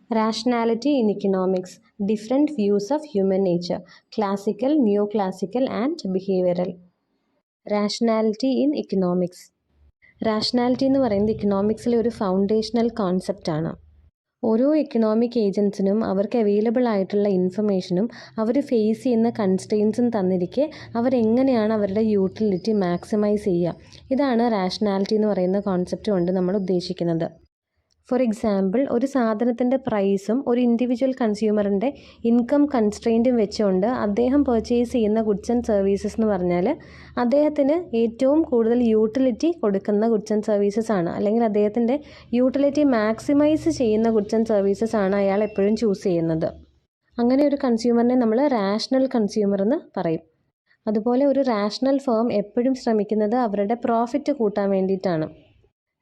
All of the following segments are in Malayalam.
Rationality in economics, different views of human nature, classical, neoclassical and behavioral. Rationality in economics. Rationality എന്ന് പറയുന്നത് ഇക്കണോമിക്സിലെ ഒരു ഫൗണ്ടേഷണൽ കോൺസെപ്റ്റാണ്. ഓരോ എക്കണോമിക് ഏജൻസിനും അവർക്ക് അവൈലബിൾ ആയിട്ടുള്ള ഇൻഫർമേഷനും അവർ ഫേസ് ചെയ്യുന്ന കൺസ്ട്രെയിൻസും തന്നിരിക്കെ അവരെങ്ങനെയാണ് അവരുടെ യൂട്ടിലിറ്റി മാക്സിമൈസ് ചെയ്യുക, ഇതാണ് റാഷണാലിറ്റി എന്ന് പറയുന്ന കോൺസെപ്റ്റ് കൊണ്ട് നമ്മൾ ഉദ്ദേശിക്കുന്നത്. ഫോർ എക്സാമ്പിൾ, ഒരു സാധനത്തിൻ്റെ പ്രൈസും ഒരു ഇൻഡിവിജ്വൽ കൺസ്യൂമറിൻ്റെ ഇൻകം കൺസ്ട്രെയിൻറ്റും വെച്ചുകൊണ്ട് അദ്ദേഹം പർച്ചേസ് ചെയ്യുന്ന ഗുഡ്സ് ആൻഡ് സർവീസസ് എന്ന് പറഞ്ഞാൽ അദ്ദേഹത്തിന് ഏറ്റവും കൂടുതൽ യൂട്ടിലിറ്റി കൊടുക്കുന്ന ഗുഡ്സ് ആൻഡ് സർവീസസ് ആണ്, അല്ലെങ്കിൽ അദ്ദേഹത്തിൻ്റെ യൂട്ടിലിറ്റി മാക്സിമൈസ് ചെയ്യുന്ന ഗുഡ്സ് ആൻഡ് സർവീസസ് ആണ് അയാൾ എപ്പോഴും ചൂസ് ചെയ്യുന്നത്. അങ്ങനെ ഒരു കൺസ്യൂമറിനെ നമ്മൾ റാഷണൽ കൺസ്യൂമർ എന്ന് പറയും. അതുപോലെ ഒരു റാഷണൽ ഫേം എപ്പോഴും ശ്രമിക്കുന്നത് അവരുടെ പ്രോഫിറ്റ് കൂട്ടാൻ വേണ്ടിയിട്ടാണ്.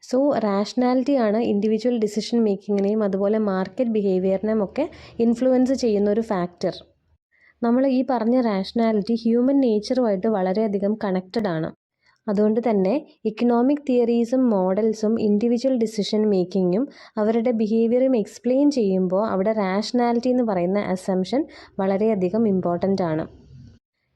സോ റാഷണാലിറ്റിയാണ് ഇൻഡിവിജ്വൽ ഡിസിഷൻ മേക്കിങ്ങിനെയും അതുപോലെ മാർക്കറ്റ് ബിഹേവിയറിനെയും ഒക്കെ ഇൻഫ്ലുവൻസ് ചെയ്യുന്ന ഒരു ഫാക്ടർ. നമ്മൾ ഈ പറഞ്ഞ റാഷണാലിറ്റി ഹ്യൂമൻ നേച്ചറുമായിട്ട് വളരെയധികം കണക്റ്റഡ് ആണ്. അതുകൊണ്ട് തന്നെ ഇക്കണോമിക് തിയറീസും മോഡൽസും ഇൻഡിവിജ്വൽ ഡിസിഷൻ മേക്കിങ്ങും അവരുടെ ബിഹേവിയറും എക്സ്പ്ലെയിൻ ചെയ്യുമ്പോൾ അവിടെ റാഷണാലിറ്റി എന്ന് പറയുന്ന അസംഷൻ വളരെയധികം ഇമ്പോർട്ടൻ്റ് ആണ്.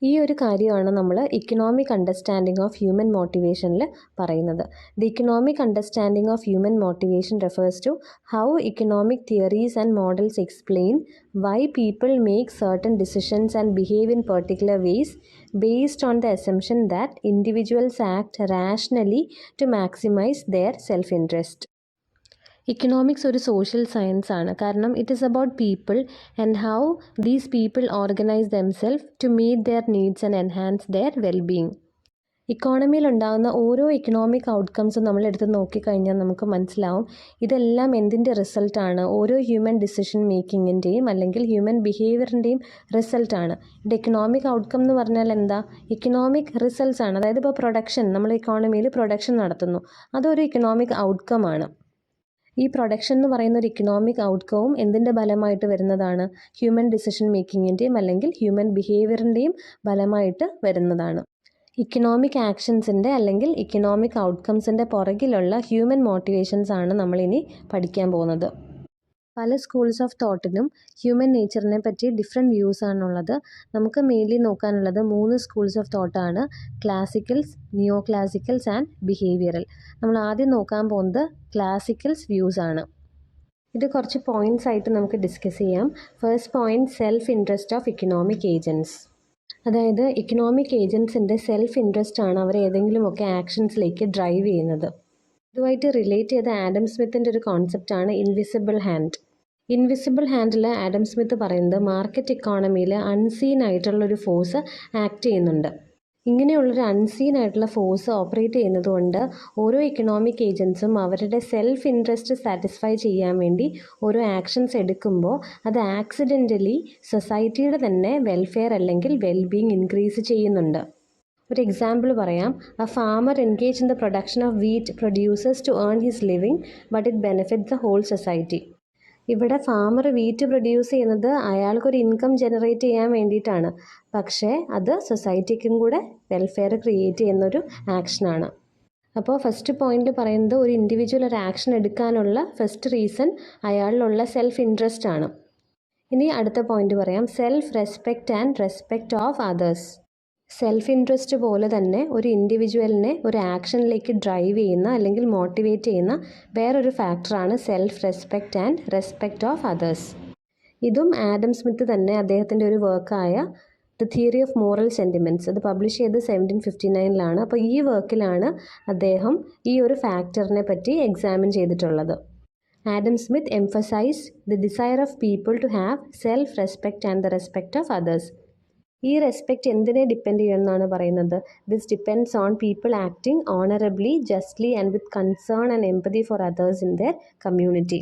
ഈ ഒരു കാര്യമാണ് നമ്മൾ ഇക്കണോമിക് അണ്ടർസ്റ്റാൻഡിങ് ഓഫ് ഹ്യൂമൻ മോട്ടിവേഷനിൽ പറയുന്നത്. The economic understanding of human motivation refers to how economic theories and models explain why people make certain decisions and behave in particular ways based on the assumption that individuals act rationally to maximise their self interest. Economics ഒരു സോഷ്യൽ സയൻസ് ആണ്. കാരണം it is about people and how these people organise themself to meet their needs and enhance there wellbeing. ഇക്കോണമിയിൽ ഉണ്ടാകുന്ന ഓരോ ഇക്കണോമിക് ഔട്ട്കംസും നമ്മൾ എടുത്ത് നോക്കിക്കഴിഞ്ഞാൽ നമുക്ക് മനസ്സിലാവും ഇതെല്ലാം എന്തിൻ്റെ റിസൾട്ടാണ്, ഓരോ ഹ്യൂമൻ ഡിസിഷൻ മേക്കിങ്ങിൻ്റെയും അല്ലെങ്കിൽ ഹ്യൂമൻ ബിഹേവിയറിൻ്റെയും റിസൾട്ടാണ്. ഇത് ഇക്കണോമിക് ഔട്ട്കം എന്ന് പറഞ്ഞാൽ എന്താ, ഇക്കണോമിക് റിസൾട്ട്സ് ആണ്. അതായത് ഇപ്പോൾ പ്രൊഡക്ഷൻ, നമ്മൾ ഇക്കോണമിയിൽ പ്രൊഡക്ഷൻ നടത്തുന്നു, അതൊരു ഇക്കണോമിക് ഔട്ട്കം ആണ്. ഈ പ്രൊഡക്ഷൻ എന്ന് പറയുന്ന ഒരു ഇക്കണോമിക് ഔട്ട്കവും എന്തിൻ്റെ ഫലമായിട്ട് വരുന്നതാണ്, ഹ്യൂമൻ ഡിസിഷൻ മേക്കിങ്ങിൻ്റെയും അല്ലെങ്കിൽ ഹ്യൂമൻ ബിഹേവിയറിൻ്റെയും ഫലമായിട്ട് വരുന്നതാണ്. ഇക്കണോമിക് ആക്ഷൻസിൻ്റെ അല്ലെങ്കിൽ ഇക്കണോമിക് ഔട്ട്കംസിൻ്റെ പുറകിലുള്ള ഹ്യൂമൻ മോട്ടിവേഷൻസ് ആണ് നമ്മളിനി പഠിക്കാൻ പോകുന്നത്. പല സ്കൂൾസ് ഓഫ് തോട്ടിനും ഹ്യൂമൻ നേച്ചറിനെ പറ്റി ഡിഫറെൻറ്റ് വ്യൂസ് ആണുള്ളത്. നമുക്ക് മെയിൻലി നോക്കാനുള്ളത് 3 സ്കൂൾസ് ഓഫ് തോട്ടാണ്: classicals, neo classicals and behavioural. നമ്മൾ ആദ്യം നോക്കാൻ പോകുന്നത് ക്ലാസിക്കൽസ് വ്യൂസ് ആണ്. ഇത് കുറച്ച് പോയിൻറ്റ്സ് ആയിട്ട് നമുക്ക് ഡിസ്കസ് ചെയ്യാം. First point, self interest of economic agents. അതായത് ഇക്കണോമിക് ഏജൻസിൻ്റെ സെൽഫ് ഇൻട്രസ്റ്റ് ആണ് അവരെ ഏതെങ്കിലുമൊക്കെ ആക്ഷൻസിലേക്ക് ഡ്രൈവ് ചെയ്യുന്നത്. ഇതുമായിട്ട് റിലേറ്റ് ചെയ്ത ആഡം സ്മിത്തിൻ്റെ ഒരു കോൺസെപ്റ്റാണ് ഇൻവിസിബിൾ ഹാൻഡ്. ഇൻവിസിബിൾ ഹാൻഡിൽ ആഡം സ്മിത്ത് പറയുന്നത് മാർക്കറ്റ് ഇക്കോണമിയിൽ അൺസീൻ ആയിട്ടുള്ളൊരു ഫോഴ്സ് ആക്ട് ചെയ്യുന്നുണ്ട്. ഇങ്ങനെയുള്ളൊരു അൺസീൻ ആയിട്ടുള്ള ഫോഴ്സ് ഓപ്പറേറ്റ് ചെയ്യുന്നത് കൊണ്ട് ഓരോ ഇക്കണോമിക് ഏജൻസും അവരുടെ സെൽഫ് ഇൻട്രസ്റ്റ് സാറ്റിസ്ഫൈ ചെയ്യാൻ വേണ്ടി ഓരോ ആക്ഷൻസ് എടുക്കുമ്പോൾ അത് ആക്സിഡൻ്റലി സൊസൈറ്റിയുടെ തന്നെ വെൽഫെയർ അല്ലെങ്കിൽ വെൽബീയിങ് ഇൻക്രീസ് ചെയ്യുന്നുണ്ട്. ഒരു എക്സാമ്പിൾ പറയാം. A farmer engage in the production of wheat producers to earn his living but it benefit the whole society. ഇവിടെ ഫാമർ വീറ്റ് പ്രൊഡ്യൂസ് ചെയ്യുന്നത് അയാൾക്കൊരു ഇൻകം ജനറേറ്റ് ചെയ്യാൻ വേണ്ടിയിട്ടാണ്, പക്ഷേ അത് സൊസൈറ്റിക്കും കൂടെ വെൽഫെയർ ക്രിയേറ്റ് ചെയ്യുന്നൊരു ആക്ഷനാണ്. അപ്പോൾ ഫസ്റ്റ് പോയിന്റ് പറയുന്നത് ഒരു ഇൻഡിവിജ്വൽ ഒരു ആക്ഷൻ എടുക്കാനുള്ള ഫസ്റ്റ് റീസൺ അയാളിലുള്ള സെൽഫ് ഇൻട്രസ്റ്റ് ആണ്. ഇനി അടുത്ത പോയിന്റ് പറയാം, self respect and respect of others. Self interest പോലെ തന്നെ ഒരു ഇൻഡിവിജ്വലിനെ ഒരു ആക്ഷനിലേക്ക് ഡ്രൈവ് ചെയ്യുന്ന അല്ലെങ്കിൽ മോട്ടിവേറ്റ് ചെയ്യുന്ന വേറൊരു ഫാക്ടറാണ് self respect and respect of others. ഇതും ആഡം സ്മിത്ത് തന്നെ അദ്ദേഹത്തിൻ്റെ ഒരു വർക്കായ the theory of moral sentiments, അത് പബ്ലിഷ് ചെയ്ത് 1759 അപ്പോൾ ഈ വർക്കിലാണ് അദ്ദേഹം ഈ ഒരു ഫാക്ടറിനെ പറ്റി എക്സാമിൻ ചെയ്തിട്ടുള്ളത്. Adam Smith emphasise the desire of people to have self respect and the respect of others. ഈ റെസ്പെക്റ്റ് എന്തിനെ ഡിപ്പെൻഡ് ചെയ്യുമെന്നാണ് പറയുന്നത്. This depends on people acting honourably, justly and with concern and empathy for others in their community.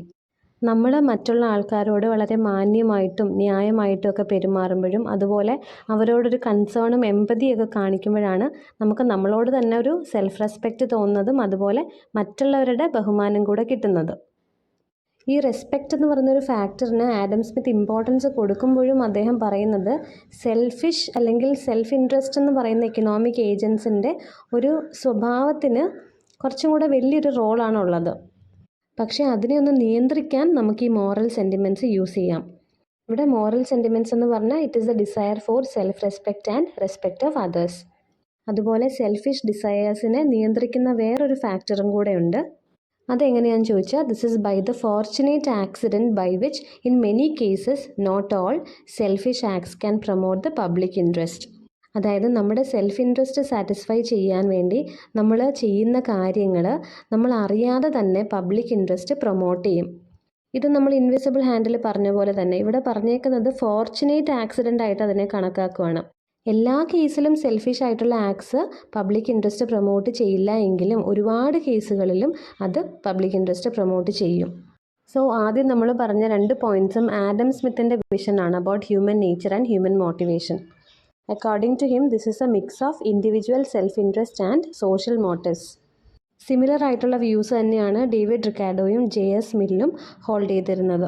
നമ്മൾ മറ്റുള്ള ആൾക്കാരോട് വളരെ മാന്യമായിട്ടും ന്യായമായിട്ടും ഒക്കെ പെരുമാറുമ്പോഴും അതുപോലെ അവരോടൊരു കൺസേണും എംപതിയൊക്കെ കാണിക്കുമ്പോഴാണ് നമുക്ക് നമ്മളോട് തന്നെ ഒരു സെൽഫ് റെസ്പെക്റ്റ് തോന്നുന്നതും അതുപോലെ മറ്റുള്ളവരുടെ ബഹുമാനം കൂടെ കിട്ടുന്നത്. ഈ റെസ്പെക്റ്റ് എന്ന് പറയുന്നൊരു ഫാക്ടറിന് ആഡം സ്മിത്ത് ഇമ്പോർട്ടൻസ് കൊടുക്കുമ്പോഴും അദ്ദേഹം പറയുന്നത് സെൽഫിഷ് അല്ലെങ്കിൽ സെൽഫ് ഇൻട്രസ്റ്റ് എന്ന് പറയുന്ന ഇക്കണോമിക് ഏജൻസിൻ്റെ ഒരു സ്വഭാവത്തിന് കുറച്ചും കൂടെ വലിയൊരു റോളാണുള്ളത്. പക്ഷേ അതിനെ ഒന്ന് നിയന്ത്രിക്കാൻ നമുക്ക് ഈ മോറൽ സെൻറ്റിമെൻറ്റ്സ് യൂസ് ചെയ്യാം. ഇവിടെ മോറൽ സെൻറ്റിമെൻറ്റ്സ് എന്ന് പറഞ്ഞാൽ it is the desire for self respect and respect of others. അതുപോലെ സെൽഫിഷ് ഡിസയേഴ്സിനെ നിയന്ത്രിക്കുന്ന വേറൊരു ഫാക്ടറും കൂടെ ഉണ്ട്. അതെങ്ങനെയാണെന്ന് ചോദിച്ചാൽ this is by the fortunate accident by which in many cases not all selfish acts can promote the public interest. അതായത് നമ്മുടെ സെൽഫ് ഇൻട്രസ്റ്റ് സാറ്റിസ്ഫൈ ചെയ്യാൻ വേണ്ടി നമ്മൾ ചെയ്യുന്ന കാര്യങ്ങൾ നമ്മൾ അറിയാതെ തന്നെ പബ്ലിക് ഇൻട്രസ്റ്റ് പ്രൊമോട്ട് ചെയ്യും. ഇത് നമ്മൾ ഇൻവിസിബിൾ ഹാൻഡിൽ പറഞ്ഞ പോലെ തന്നെ ഇവിടെ പറഞ്ഞേക്കുന്നത് ഫോർച്ചുനേറ്റ് ആക്സിഡൻ്റ് ആയിട്ട് അതിനെ കണക്കാക്കുകയാണ്. എല്ലാ കേസിലും സെൽഫിഷ് ആയിട്ടുള്ള ആക്ട്സ് പബ്ലിക് ഇൻട്രസ്റ്റ് പ്രൊമോട്ട് ചെയ്യില്ല എങ്കിലും ഒരുപാട് കേസുകളിലും അത് പബ്ലിക് ഇൻട്രസ്റ്റ് പ്രൊമോട്ട് ചെയ്യും. സോ ആദ്യം നമ്മൾ പറഞ്ഞ 2 പോയിൻറ്റ്സും ആഡം സ്മിത്തിൻ്റെ വിഷനാണ് about human nature and human motivation. According to him, this is a mix of individual self-interest and social motives. Similar ആയിട്ടുള്ള വ്യൂസ് തന്നെയാണ് ഡേവിഡ് റിക്കാർഡോയും JS മില്ലും ഹോൾഡ് ചെയ്തിരുന്നത്.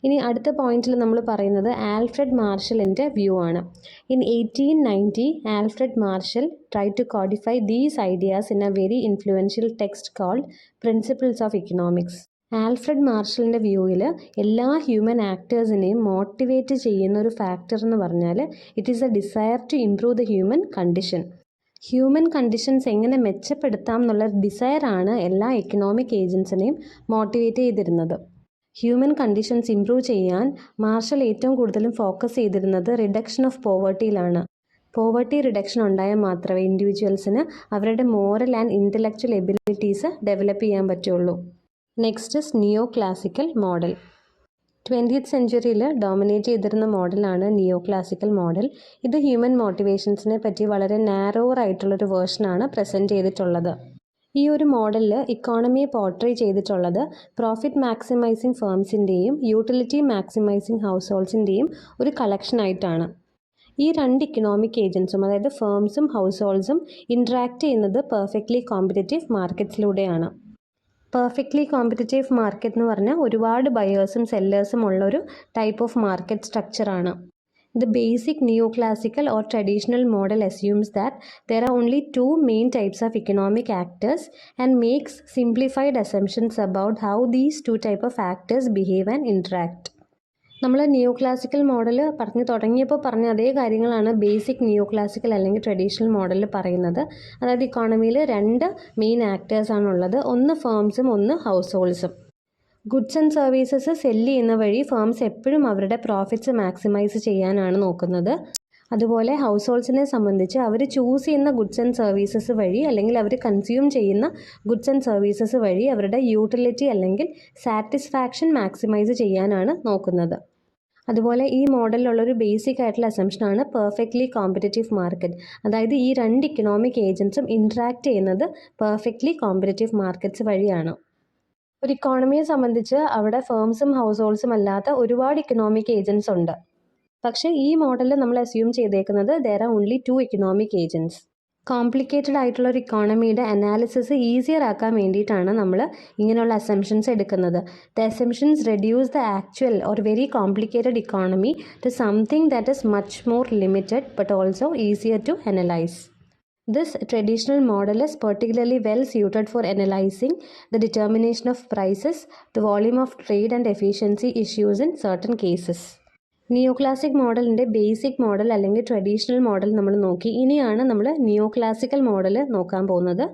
ഇനി അടുത്ത പോയിന്റിൽ നമ്മൾ പറയുന്നത് ആൽഫ്രഡ് മാർഷലിൻ്റെ വ്യൂ ആണ്. In 1890 Alfred Marshall try to codify these ideas in a very influential text called principles of economics. Alfred മാർഷലിൻ്റെ വ്യൂവിൽ എല്ലാ ഹ്യൂമൻ ആക്ടേഴ്സിനെയും മോട്ടിവേറ്റ് ചെയ്യുന്ന ഒരു ഫാക്ടർ എന്ന് പറഞ്ഞാൽ it is a desire to improve the human condition. Human conditions എങ്ങനെ മെച്ചപ്പെടുത്താം എന്നുള്ള ഡിസയറാണ് എല്ലാ എക്കണോമിക് ഏജൻസിനെയും മോട്ടിവേറ്റ് ചെയ്തിരുന്നത്. ഹ്യൂമൻ കണ്ടീഷൻസ് ഇംപ്രൂവ് ചെയ്യാൻ മാർഷൽ ഏറ്റവും കൂടുതലും ഫോക്കസ് ചെയ്തിരുന്നത് റിഡക്ഷൻ ഓഫ് പോവർട്ടിയിലാണ്. പോവർട്ടി റിഡക്ഷൻ ഉണ്ടായാൽ മാത്രമേ ഇൻഡിവിജ്വൽസിന് അവരുടെ moral and intellectual abilities develop ചെയ്യാൻ പറ്റുള്ളൂ. Next is neo classical model. 20th സെഞ്ച്വറിയിൽ ഡോമിനേറ്റ് ചെയ്തിരുന്ന മോഡലാണ് നിയോ ക്ലാസിക്കൽ മോഡൽ. ഇത് ഹ്യൂമൻ മോട്ടിവേഷൻസിനെ പറ്റി വളരെ നാരോവർ ആയിട്ടുള്ളൊരു വേർഷനാണ് പ്രസൻറ്റ് ചെയ്തിട്ടുള്ളത്. ഈ ഒരു മോഡലിൽ ഇക്കോണമിയെ പോർട്രേ ചെയ്തിട്ടുള്ളത് പ്രോഫിറ്റ് മാക്സിമൈസിങ് ഫേംസിൻ്റെയും യൂട്ടിലിറ്റി മാക്സിമൈസിങ് ഹൗസ് ഹോൾഡ്സിൻ്റെയും ഒരു കളക്ഷനായിട്ടാണ്. ഈ 2 ഇക്കണോമിക് ഏജൻസും അതായത് ഫേംസും ഹൗസ് ഹോൾഡ്സും ഇൻട്രാക്ട് ചെയ്യുന്നത് പെർഫെക്റ്റ്ലി കോമ്പറ്റീറ്റീവ് മാർക്കറ്റ്സിലൂടെയാണ്. പെർഫെക്റ്റ്ലി കോമ്പറ്റീറ്റീവ് മാർക്കറ്റ് എന്ന് പറഞ്ഞാൽ ഒരുപാട് ബയേഴ്സും സെല്ലേഴ്സും ഉള്ളൊരു ടൈപ്പ് ഓഫ് മാർക്കറ്റ് സ്ട്രക്ചറാണ്. The basic neoclassical or traditional model assumes that there are only 2 main types of economic actors and makes simplified assumptions about how these 2 type of actors behave and interact. നമ്മൾ നിയോ ക്ലാസിക്കൽ മോഡൽ പറഞ്ഞു തുടങ്ങിയപ്പോൾ പറഞ്ഞ അതേ കാര്യങ്ങളാണ് ബേസിക് നിയോ ക്ലാസിക്കൽ അല്ലെങ്കിൽ ട്രഡീഷണൽ മോഡലിൽ പറയുന്നത്. അതായത് ഇക്കോണമിയിൽ 2 മെയിൻ ആക്ടേഴ്സാണുള്ളത്, ഒന്ന് ഫേംസും ഒന്ന് ഹൗസ് ഹോൾഡ്സും. ഗുഡ്സ് ആൻഡ് സർവീസസ് സെല്ല് ചെയ്യുന്ന വഴി ഫേംസ് എപ്പോഴും അവരുടെ പ്രോഫിറ്റ്സ് മാക്സിമൈസ് ചെയ്യാനാണ് നോക്കുന്നത്. അതുപോലെ ഹൗസ് ഹോൾഡ്സിനെ സംബന്ധിച്ച് അവർ ചൂസ് ചെയ്യുന്ന ഗുഡ്സ് ആൻഡ് സർവീസസ് വഴി അല്ലെങ്കിൽ അവർ കൺസ്യൂം ചെയ്യുന്ന ഗുഡ്സ് ആൻഡ് സർവീസസ് വഴി അവരുടെ യൂട്ടിലിറ്റി അല്ലെങ്കിൽ സാറ്റിസ്ഫാക്ഷൻ മാക്സിമൈസ് ചെയ്യാനാണ് നോക്കുന്നത്. അതുപോലെ ഈ മോഡലിലുള്ളൊരു ബേസിക് ആയിട്ടുള്ള അസംഷനാണ് പെർഫെക്റ്റ്ലി കോമ്പറ്റീറ്റീവ് മാർക്കറ്റ്. അതായത് ഈ 2 ഇക്കണോമിക് ഏജൻസും ഇൻട്രാക്ട് ചെയ്യുന്നത് പെർഫെക്റ്റ്ലി കോമ്പറ്റീറ്റീവ് മാർക്കറ്റ്സ് വഴിയാണ്. ഒരു ഇക്കോണമിയെ സംബന്ധിച്ച് അവിടെ ഫേംസും ഹൗസ് ഹോൾഡ്സും അല്ലാത്ത ഒരുപാട് ഇക്കണോമിക് ഏജൻസ് ഉണ്ട്. പക്ഷേ ഈ മോഡലിൽ നമ്മൾ അസ്യൂം ചെയ്തേക്കുന്നത് there are only 2 economic agents. Complicated ആയിട്ടുള്ള ഒരു ഇക്കോണമിയുടെ അനാലിസിസ് ഈസിയർ ആക്കാൻ വേണ്ടിയിട്ടാണ് നമ്മൾ ഇങ്ങനെയുള്ള അസംഷൻസ് എടുക്കുന്നത്. The assumptions reduce the actual or very complicated economy to something that is much more limited but also easier to analyse. This traditional model is particularly well suited for analyzing the determination of prices, the volume of trade and efficiency issues in certain cases. Neo classic മോഡലിൻ്റെ ബേസിക് മോഡൽ അല്ലെങ്കിൽ ട്രഡീഷണൽ മോഡൽ നമ്മൾ നോക്കി. ഇനിയാണ് നമ്മൾ നിയോ ക്ലാസിക്കൽ മോഡൽ നോക്കാൻ പോകുന്നത്.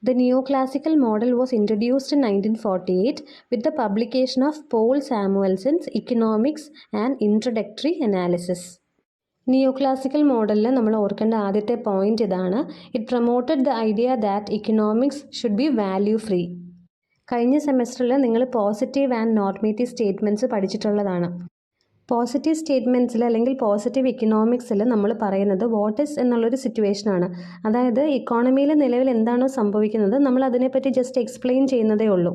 The neoclassical model was introduced in 1948 with the publication of Paul Samuelson's Economics and Introductory Analysis. നിയോക്ലാസിക്കൽ മോഡലിൽ നമ്മൾ ഓർക്കേണ്ട ആദ്യത്തെ പോയിന്റ് ഇതാണ്. It promoted the idea that economics should be value free. കഴിഞ്ഞ സെമസ്റ്ററിൽ നിങ്ങൾ പോസിറ്റീവ് ആൻഡ് നോർമേറ്റീവ് സ്റ്റേറ്റ്മെൻറ്റ്സ് പഠിച്ചിട്ടുള്ളതാണ്. പോസിറ്റീവ് സ്റ്റേറ്റ്മെൻറ്റ്സിൽ അല്ലെങ്കിൽ പോസിറ്റീവ് ഇക്കണോമിക്സിൽ നമ്മൾ പറയുന്നത് വാട്ട് ഈസ് എന്നുള്ളൊരു സിറ്റുവേഷനാണ്. അതായത് ഇക്കോണമിയിൽ നിലവിൽ എന്താണോ സംഭവിക്കുന്നത് നമ്മൾ അതിനെപ്പറ്റി ജസ്റ്റ് എക്സ്പ്ലെയിൻ ചെയ്യുന്നതേ ഉള്ളൂ.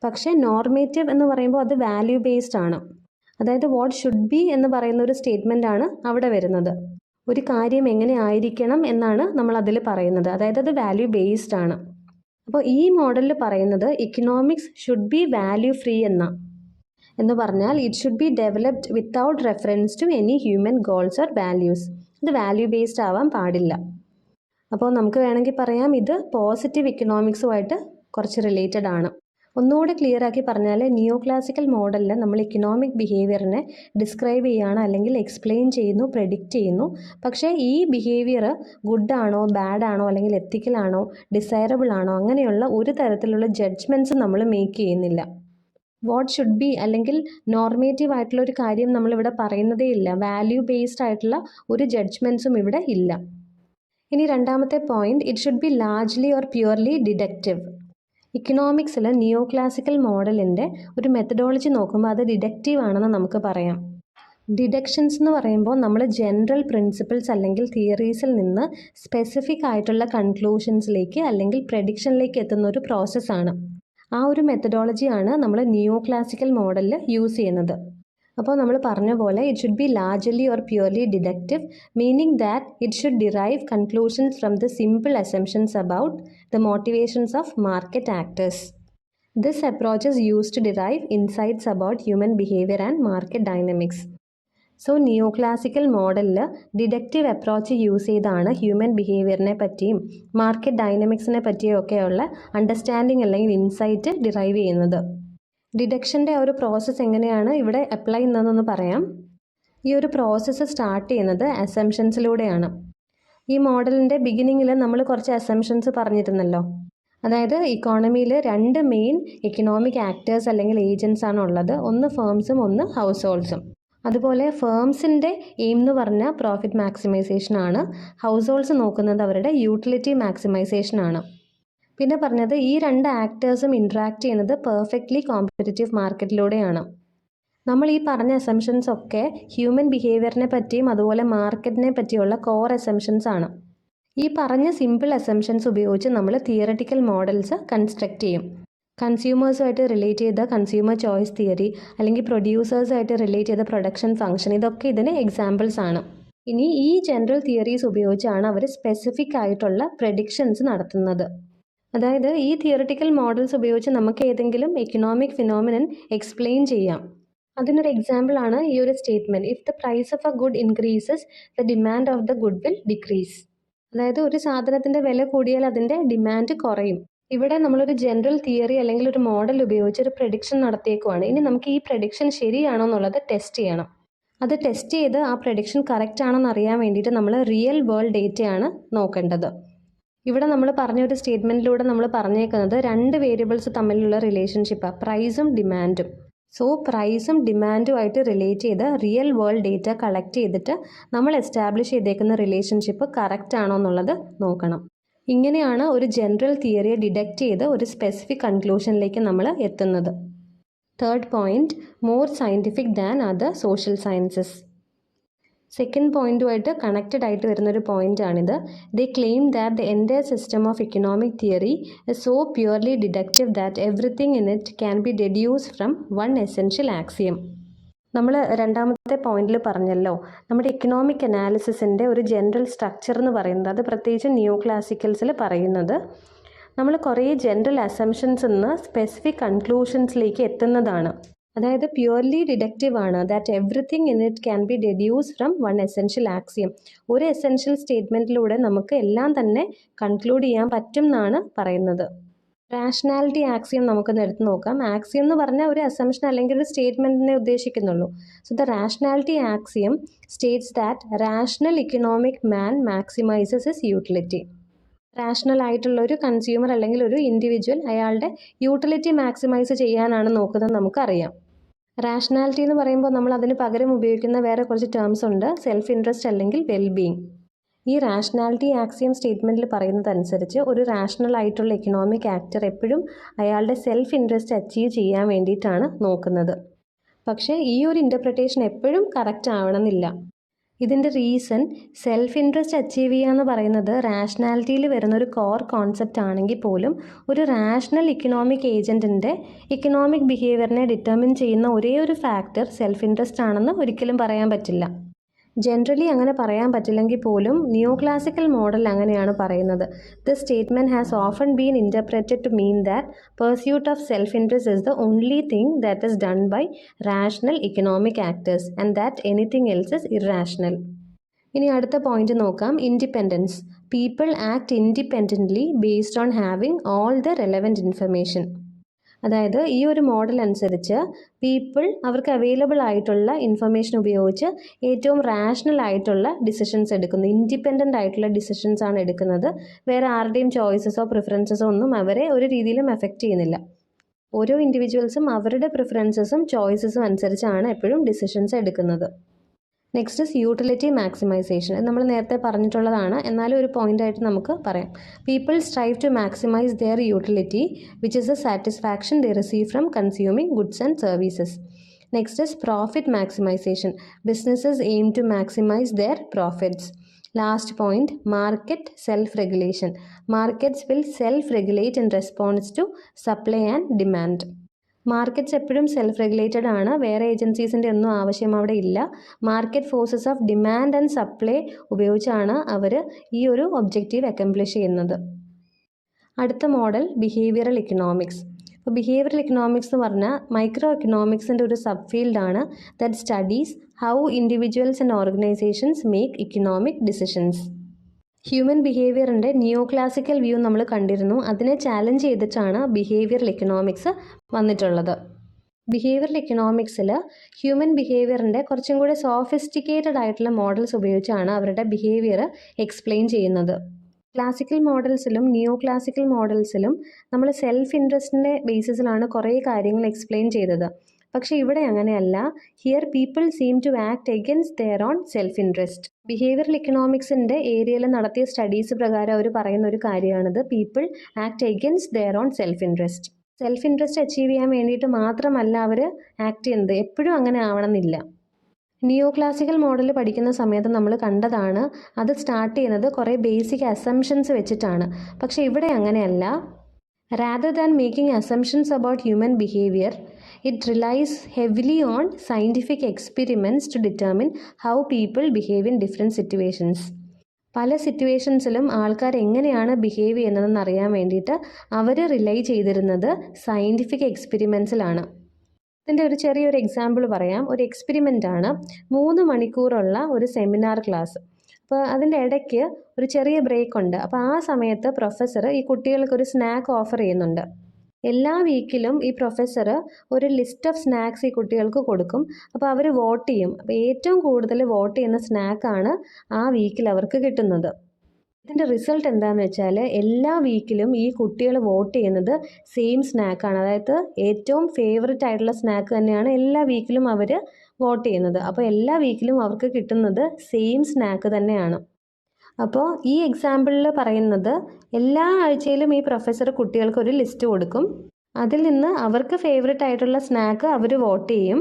പക്ഷേ നോർമേറ്റീവ് എന്ന് പറയുമ്പോൾ അത് വാല്യൂ ബേസ്ഡ് ആണ്. അതായത് വാട്ട് ഷുഡ് ബി എന്ന് പറയുന്ന ഒരു സ്റ്റേറ്റ്മെൻ്റ് ആണ് അവിടെ വരുന്നത്. ഒരു കാര്യം എങ്ങനെ ആയിരിക്കണം എന്നാണ് നമ്മൾ അതിൽ പറയുന്നത്. അതായത് അത് വാല്യൂ ബേസ്ഡ് ആണ്. അപ്പോൾ ഈ മോഡലിൽ പറയുന്നത് economics should be value free എന്ന് പറഞ്ഞാൽ it should be developed without reference to any human goals or values. ഇത് വാല്യൂ ബേസ്ഡ് ആവാൻ പാടില്ല. അപ്പോൾ നമുക്ക് വേണമെങ്കിൽ പറയാം ഇത് പോസിറ്റീവ് ഇക്കണോമിക്സുമായിട്ട് കുറച്ച് റിലേറ്റഡ് ആണ്. ഒന്നുകൂടെ ക്ലിയർ ആക്കി പറഞ്ഞാൽ നിയോ ക്ലാസിക്കൽ മോഡലിൽ നമ്മൾ ഇക്കണോമിക് ബിഹേവിയറിനെ ഡിസ്ക്രൈബ് ചെയ്യുകയാണ് അല്ലെങ്കിൽ എക്സ്പ്ലെയിൻ ചെയ്യുന്നു, പ്രെഡിക്റ്റ് ചെയ്യുന്നു. പക്ഷേ ഈ ബിഹേവിയർ ഗുഡാണോ ബാഡാണോ അല്ലെങ്കിൽ എത്തിക്കലാണോ ഡിസൈറബിൾ ആണോ അങ്ങനെയുള്ള ഒരു തരത്തിലുള്ള ജഡ്ജ്മെൻറ്റ്സ് നമ്മൾ മേക്ക് ചെയ്യുന്നില്ല. വാട്ട് ഷുഡ് ബി അല്ലെങ്കിൽ നോർമേറ്റീവ് ആയിട്ടുള്ള ഒരു കാര്യം നമ്മളിവിടെ പറയുന്നതേ ഇല്ല. വാല്യൂ ബേസ്ഡ് ആയിട്ടുള്ള ഒരു ജഡ്ജ്മെൻറ്റ്സും ഇവിടെ ഇല്ല. ഇനി രണ്ടാമത്തെ point, it should be largely or purely deductive. ഇക്കണോമിക്സിൽ നിയോ ക്ലാസിക്കൽ മോഡലിൻ്റെ ഒരു മെത്തഡോളജി നോക്കുമ്പോൾ അത് ഡിഡക്റ്റീവ് ആണെന്ന് നമുക്ക് പറയാം. ഡിഡക്ഷൻസ് എന്ന് പറയുമ്പോൾ നമ്മൾ ജനറൽ പ്രിൻസിപ്പിൾസ് അല്ലെങ്കിൽ തിയറീസിൽ നിന്ന് സ്പെസിഫിക് ആയിട്ടുള്ള കൺക്ലൂഷൻസിലേക്ക് അല്ലെങ്കിൽ പ്രെഡിക്ഷനിലേക്ക് എത്തുന്ന ഒരു പ്രോസസ്സാണ്. ആ ഒരു മെത്തഡോളജിയാണ് നമ്മൾ നിയോ ക്ലാസിക്കൽ മോഡലിൽ യൂസ് ചെയ്യുന്നത്. അപ്പോൾ നമ്മൾ പറഞ്ഞ പോലെ it should be largely or purely deductive, meaning that it should derive conclusions from the simple assumptions about the motivations of market actors. This approach is used to derive insights about human behavior and market dynamics. So neo classical മോഡലിൽ ഡിഡക്റ്റീവ് അപ്രോച്ച് യൂസ് ചെയ്താണ് ഹ്യൂമൻ ബിഹേവിയറിനെ പറ്റിയും മാർക്കറ്റ് ഡൈനമിക്സിനെ പറ്റിയൊക്കെയുള്ള അണ്ടർസ്റ്റാൻഡിങ് അല്ലെങ്കിൽ ഇൻസൈറ്റ് ഡിറൈവ് ചെയ്യുന്നത്. ഡിഡക്ഷൻ്റെ ആ ഒരു പ്രോസസ്സ് എങ്ങനെയാണ് ഇവിടെ അപ്ലൈ ചെയ്യുന്നതെന്ന് പറയാം. ഈ ഒരു പ്രോസസ്സ് സ്റ്റാർട്ട് ചെയ്യുന്നത് അസംഷൻസിലൂടെയാണ്. ഈ മോഡലിൻ്റെ ബിഗിനിങ്ങിൽ നമ്മൾ കുറച്ച് അസംഷൻസ് പറഞ്ഞിരുന്നല്ലോ. അതായത് ഇക്കോണമിയിൽ രണ്ട് മെയിൻ എക്കണോമിക് ആക്ടേഴ്സ് അല്ലെങ്കിൽ ഏജൻസ് ആണ് ഉള്ളത്. ഒന്ന് ഫേംസും ഒന്ന് ഹൗസ് ഹോൾഡ്സും. അതുപോലെ ഫേംസിൻ്റെ എയിം എന്ന് പറഞ്ഞാൽ പ്രോഫിറ്റ് മാക്സിമൈസേഷൻ ആണ്. ഹൗസ് ഹോൾഡ്സ് നോക്കുന്നത് അവരുടെ യൂട്ടിലിറ്റി മാക്സിമൈസേഷൻ ആണ്. പിന്നെ പറഞ്ഞത് ഈ രണ്ട് ആക്ടേഴ്സും ഇൻട്രാക്ട് ചെയ്യുന്നത് പെർഫെക്റ്റ്ലി കോമ്പറ്റീറ്റീവ് മാർക്കറ്റിലൂടെയാണ്. നമ്മൾ ഈ പറഞ്ഞ അസംഷൻസ് ഒക്കെ ഹ്യൂമൻ ബിഹേവിയറിനെ പറ്റിയും അതുപോലെ മാർക്കറ്റിനെ പറ്റിയുള്ള കോർ അസംഷൻസ് ആണ്. ഈ പറഞ്ഞ സിമ്പിൾ അസംഷൻസ് ഉപയോഗിച്ച് നമ്മൾ തിയററ്റിക്കൽ മോഡൽസ് കൺസ്ട്രക്റ്റ് ചെയ്യും. കൺസ്യൂമേഴ്സുമായിട്ട് റിലേറ്റ് ചെയ്ത കൺസ്യൂമർ ചോയ്സ് തിയറി അല്ലെങ്കിൽ പ്രൊഡ്യൂസേഴ്സായിട്ട് റിലേറ്റ് ചെയ്ത പ്രൊഡക്ഷൻ ഫംഗ്ഷൻ, ഇതൊക്കെ ഇതിന് എക്സാമ്പിൾസ് ആണ്. ഇനി ഈ ജനറൽ തിയറീസ് ഉപയോഗിച്ചാണ് അവർ സ്പെസിഫിക് ആയിട്ടുള്ള പ്രെഡിക്ഷൻസ് നടത്തുന്നത്. അതായത് ഈ തിയററ്റിക്കൽ മോഡൽസ് ഉപയോഗിച്ച് നമുക്ക് ഏതെങ്കിലും എക്കണോമിക് ഫിനോമിനൻ എക്സ്പ്ലെയിൻ ചെയ്യാം. അതിനൊരു എക്സാമ്പിളാണ് ഈ ഒരു statement, if the price of a good increases the demand of the good will decrease. അതായത് ഒരു സാധനത്തിൻ്റെ വില കൂടിയാൽ അതിൻ്റെ ഡിമാൻഡ് കുറയും. ഇവിടെ നമ്മളൊരു ജനറൽ തിയറി അല്ലെങ്കിൽ ഒരു മോഡൽ ഉപയോഗിച്ച് ഒരു പ്രഡിക്ഷൻ നടത്തിയേക്കുവാണ്. ഇനി നമുക്ക് ഈ പ്രഡിക്ഷൻ ശരിയാണോ എന്നുള്ളത് ടെസ്റ്റ് ചെയ്യണം. അത് ടെസ്റ്റ് ചെയ്ത് ആ പ്രഡിക്ഷൻ കറക്റ്റ് ആണോ എന്ന് അറിയാൻ വേണ്ടിയിട്ട് നമ്മൾ റിയൽ വേൾഡ് ഡേറ്റയാണ് നോക്കേണ്ടത്. ഇവിടെ നമ്മൾ പറഞ്ഞൊരു സ്റ്റേറ്റ്മെൻറ്റിലൂടെ നമ്മൾ പറഞ്ഞേക്കുന്നത് രണ്ട് വേരിയബിൾസ് തമ്മിലുള്ള റിലേഷൻഷിപ്പാണ്, പ്രൈസും ഡിമാൻഡും. സോ പ്രൈസും ഡിമാൻഡുമായിട്ട് റിലേറ്റ് ചെയ്ത് റിയൽ വേൾഡ് ഡേറ്റ കളക്ട് ചെയ്തിട്ട് നമ്മൾ എസ്റ്റാബ്ലിഷ് ചെയ്തേക്കുന്ന റിലേഷൻഷിപ്പ് കറക്റ്റ് ആണോ എന്നുള്ളത് നോക്കണം. ഇങ്ങനെയാണ് ഒരു ജനറൽ തിയറിയെ ഡിഡക്റ്റ് ചെയ്ത് ഒരു സ്പെസിഫിക് കൺക്ലൂഷനിലേക്ക് നമ്മൾ എത്തുന്നത്. Third point, more scientific than other social sciences. Second പോയിന്റുമായിട്ട് കണക്റ്റഡ് ആയിട്ട് വരുന്നൊരു പോയിന്റാണിത്. They claim that the entire system of economic theory is so purely deductive that everything in it can be deduced from one essential axiom. നമ്മൾ രണ്ടാമത്തെ പോയിന്റിൽ പറഞ്ഞല്ലോ, നമ്മുടെ ഇക്കണോമിക് അനാലിസിസിൻ്റെ ഒരു ജനറൽ സ്ട്രക്ചർ എന്ന് പറയുന്നത്, അത് പ്രത്യേകിച്ച് നിയോ ക്ലാസിക്കൽസിൽ പറയുന്നത് നമ്മൾ കുറേ ജനറൽ അസംഷൻസ് നിന്ന് സ്പെസിഫിക് കൺക്ലൂഷൻസിലേക്ക് എത്തുന്നതാണ്. അതായത് പ്യുവർലി ഡിഡക്റ്റീവ് ആണ്. That everything in it can B deduce from one essential axiom. ഒരു എസെൻഷ്യൽ സ്റ്റേറ്റ്മെൻറ്റിലൂടെ നമുക്ക് എല്ലാം തന്നെ കൺക്ലൂഡ് ചെയ്യാൻ പറ്റും എന്നാണ് പറയുന്നത്. റാഷണാലിറ്റി ആക്സിയം നമുക്കൊന്ന് എടുത്ത് നോക്കാം. ആക്സിയം എന്ന് പറഞ്ഞാൽ ഒരു അസംഷൻ അല്ലെങ്കിൽ ഒരു സ്റ്റേറ്റ്മെൻറ്റിനെ ഉദ്ദേശിക്കുന്നുള്ളൂ. So the rationality axiom states that rational economic man maximises his utility. Rational ആയിട്ടുള്ള ഒരു കൺസ്യൂമർ അല്ലെങ്കിൽ ഒരു ഇൻഡിവിജ്വൽ അയാളുടെ യൂട്ടിലിറ്റി മാക്സിമൈസ് ചെയ്യാനാണ് നോക്കുന്നത് നമുക്കറിയാം. റാഷണാലിറ്റി എന്ന് പറയുമ്പോൾ നമ്മൾ അതിന് പകരം ഉപയോഗിക്കുന്ന വേറെ കുറച്ച് ടേംസ് ഉണ്ട്, സെൽഫ് ഇൻട്രസ്റ്റ് അല്ലെങ്കിൽ വെൽബീയിങ്. ഈ റാഷണാലിറ്റി ആക്സിയം സ്റ്റേറ്റ്മെൻറ്റിൽ പറയുന്നതനുസരിച്ച് ഒരു റാഷണൽ ആയിട്ടുള്ള എക്കണോമിക് ആക്ടർ എപ്പോഴും അയാളുടെ സെൽഫ് ഇൻട്രസ്റ്റ് അച്ചീവ് ചെയ്യാൻ വേണ്ടിയിട്ടാണ് നോക്കുന്നത്. പക്ഷേ ഈ ഒരു ഇൻ്റർപ്രിട്ടേഷൻ എപ്പോഴും കറക്റ്റ് ആവണമെന്നില്ല. ഇതിൻ്റെ റീസൺ, സെൽഫ് ഇൻട്രസ്റ്റ് അച്ചീവ് ചെയ്യുക എന്ന് പറയുന്നത് റാഷണാലിറ്റിയിൽ വരുന്നൊരു കോർ കോൺസെപ്റ്റ് ആണെങ്കിൽ പോലും ഒരു റാഷണൽ ഇക്കണോമിക് ഏജൻറ്റിൻ്റെ ഇക്കണോമിക് ബിഹേവിയറിനെ ഡിറ്റർമിൻ ചെയ്യുന്ന ഒരേ ഒരു ഫാക്ടർ സെൽഫ് ഇൻട്രസ്റ്റ് ആണെന്ന് ഒരിക്കലും പറയാൻ പറ്റില്ല. ജനറലി അങ്ങനെ പറയാൻ പറ്റില്ലെങ്കിൽ പോലും നിയോ ക്ലാസിക്കൽ മോഡൽ അങ്ങനെയാണ് പറയുന്നത്. This statement has often been interpreted to mean that pursuit of self interest is the only thing that is done by rational economic actors and that anything else is irrational. ഇനി അടുത്ത പോയിന്റ് നോക്കാം, independence. People act independently based on having all the relevant information. അതായത് ഈ ഒരു മോഡൽ അനുസരിച്ച് പീപ്പിൾ അവർക്ക് അവൈലബിൾ ആയിട്ടുള്ള ഇൻഫർമേഷൻ ഉപയോഗിച്ച് ഏറ്റവും റാഷണൽ ആയിട്ടുള്ള ഡിസിഷൻസ് എടുക്കുന്നു. ഇൻഡിപെൻഡൻ്റ് ആയിട്ടുള്ള ഡിസിഷൻസ് ആണ് എടുക്കുന്നത്. വേറെ ആരുടെയും ചോയ്സസോ പ്രിഫറൻസസോ ഒന്നും അവരെ ഒരു രീതിയിലും എഫക്റ്റ് ചെയ്യുന്നില്ല. ഓരോ ഇൻഡിവിജ്വൽസും അവരുടെ പ്രിഫറൻസസും ചോയ്സസും അനുസരിച്ചാണ് എപ്പോഴും ഡിസിഷൻസ് എടുക്കുന്നത്. Next is utility maximisation. നമ്മൾ നേരത്തെ പറഞ്ഞിട്ടുള്ളതാണ്, എന്നാലും ഒരു പോയിൻ്റായിട്ട് നമുക്ക് പറയാം. People strive to maximise their utility which is a satisfaction they receive from consuming goods and services. Next is profit maximisation. Businesses aim to maximise their profits. Last point, market self-regulation. Markets will self-regulate in response to supply and demand. Markets എപ്പോഴും സെൽഫ് റെഗുലേറ്റഡ് ആണ്. വേറെ ഏജൻസീസിൻ്റെ ഒന്നും ആവശ്യം അവിടെ ഇല്ല. Market forces of demand and supply ഉപയോഗിച്ചാണ് അവർ ഈ ഒരു ഒബ്ജക്റ്റീവ് അക്കംപ്ലിഷ് ചെയ്യുന്നത്. അടുത്ത മോഡൽ ബിഹേവിയറൽ ഇക്കണോമിക്സ്. അപ്പോൾ ബിഹേവിയറൽ ഇക്കണോമിക്സ് എന്ന് പറഞ്ഞാൽ മൈക്രോ ഇക്കണോമിക്സിൻ്റെ ഒരു സബ് ഫീൽഡാണ് that studies how individuals and organisations make economic decisions. Human ബിഹേവിയറിൻ്റെ നിയോ ക്ലാസിക്കൽ വ്യൂ നമ്മൾ കണ്ടിരുന്നു. അതിനെ ചാലഞ്ച് ചെയ്തിട്ടാണ് ബിഹേവിയറൽ ഇക്കണോമിക്സ് വന്നിട്ടുള്ളത്. ബിഹേവിയറൽ ഇക്കണോമിക്സിൽ ഹ്യൂമൻ ബിഹേവിയറിൻ്റെ കുറച്ചും കൂടി സോഫിസ്റ്റിക്കേറ്റഡ് ആയിട്ടുള്ള മോഡൽസ് ഉപയോഗിച്ചാണ് അവരുടെ ബിഹേവിയർ എക്സ്പ്ലെയിൻ ചെയ്യുന്നത്. ക്ലാസിക്കൽ മോഡൽസിലും നിയോ ക്ലാസിക്കൽ മോഡൽസിലും നമ്മൾ സെൽഫ് ഇൻട്രസ്റ്റിൻ്റെ ബേസിസിലാണ് കുറേ കാര്യങ്ങൾ എക്സ്പ്ലെയിൻ ചെയ്തത്. പക്ഷേ ഇവിടെ അങ്ങനെയല്ല. Here people seem to act against their own self interest. Behavioural ഇക്കണോമിക്സിൻ്റെ ഏരിയയിൽ നടത്തിയ സ്റ്റഡീസ് പ്രകാരം അവർ പറയുന്ന ഒരു കാര്യമാണിത്. People act against their own self interest. Self interest achieve ചെയ്യാൻ വേണ്ടിയിട്ട് മാത്രമല്ല അവർ ആക്ട് ചെയ്യുന്നത്. എപ്പോഴും അങ്ങനെ ആവണമെന്നില്ല. നിയോ ക്ലാസിക്കൽ മോഡൽ പഠിക്കുന്ന സമയത്ത് നമ്മൾ കണ്ടതാണ്, അത് സ്റ്റാർട്ട് ചെയ്യുന്നത് കുറേ ബേസിക് അസംഷൻസ് വെച്ചിട്ടാണ്. പക്ഷേ ഇവിടെ അങ്ങനെയല്ല. Rather than making assumptions about human behaviour, it relies heavily on scientific experiments to determine how people behave in different situations. പല സിറ്റുവേഷൻസിലും ആൾക്കാർ എങ്ങനെയാണ് ബിഹേവ് ചെയ്യുന്നതെന്ന് അറിയാൻ വേണ്ടിയിട്ട് അവർ റിലൈ ചെയ്തിരുന്നത് സയൻറ്റിഫിക് എക്സ്പെരിമെൻസിലാണ്. ഇതിൻ്റെ ഒരു ചെറിയൊരു എക്സാമ്പിൾ പറയാം. ഒരു എക്സ്പെരിമെൻ്റ് ആണ്. 3 മണിക്കൂറുള്ള ഒരു സെമിനാർ ക്ലാസ്. അപ്പോൾ അതിൻ്റെ ഇടയ്ക്ക് ഒരു ചെറിയ ബ്രേക്ക് ഉണ്ട്. അപ്പോൾ ആ സമയത്ത് പ്രൊഫസർ ഈ കുട്ടികൾക്കൊരു സ്നാക്ക് ഓഫർ ചെയ്യുന്നുണ്ട്. എല്ലാ വീക്കിലും ഈ പ്രൊഫസർ ഒരു ലിസ്റ്റ് ഓഫ് സ്നാക്സ് ഈ കുട്ടികൾക്ക് കൊടുക്കും. അപ്പോൾ അവർ വോട്ട് ചെയ്യും. അപ്പോൾ ഏറ്റവും കൂടുതൽ വോട്ട് ചെയ്യുന്ന സ്നാക്കാണ് ആ വീക്കിൽ അവർക്ക് കിട്ടുന്നത്. ഇതിൻ്റെ റിസൾട്ട് എന്താണെന്ന് വെച്ചാൽ എല്ലാ വീക്കിലും ഈ കുട്ടികൾ വോട്ട് ചെയ്യുന്നത് സെയിം സ്നാക്കാണ്. അതായത് ഏറ്റവും ഫേവററ്റ് ആയിട്ടുള്ള സ്നാക്ക് തന്നെയാണ് എല്ലാ വീക്കിലും അവർ വോട്ട് ചെയ്യുന്നത്. അപ്പോൾ എല്ലാ വീക്കിലും അവർക്ക് കിട്ടുന്നത് സെയിം സ്നാക്ക് തന്നെയാണ്. അപ്പോൾ ഈ എക്സാമ്പിളിൽ പറയുന്നത് എല്ലാ ആഴ്ചയിലും ഈ പ്രൊഫസർ കുട്ടികൾക്ക് ഒരു ലിസ്റ്റ് കൊടുക്കും. അതിൽ നിന്ന് അവർക്ക് ഫേവററ്റ് ആയിട്ടുള്ള സ്നാക്ക് അവർ വോട്ട് ചെയ്യും.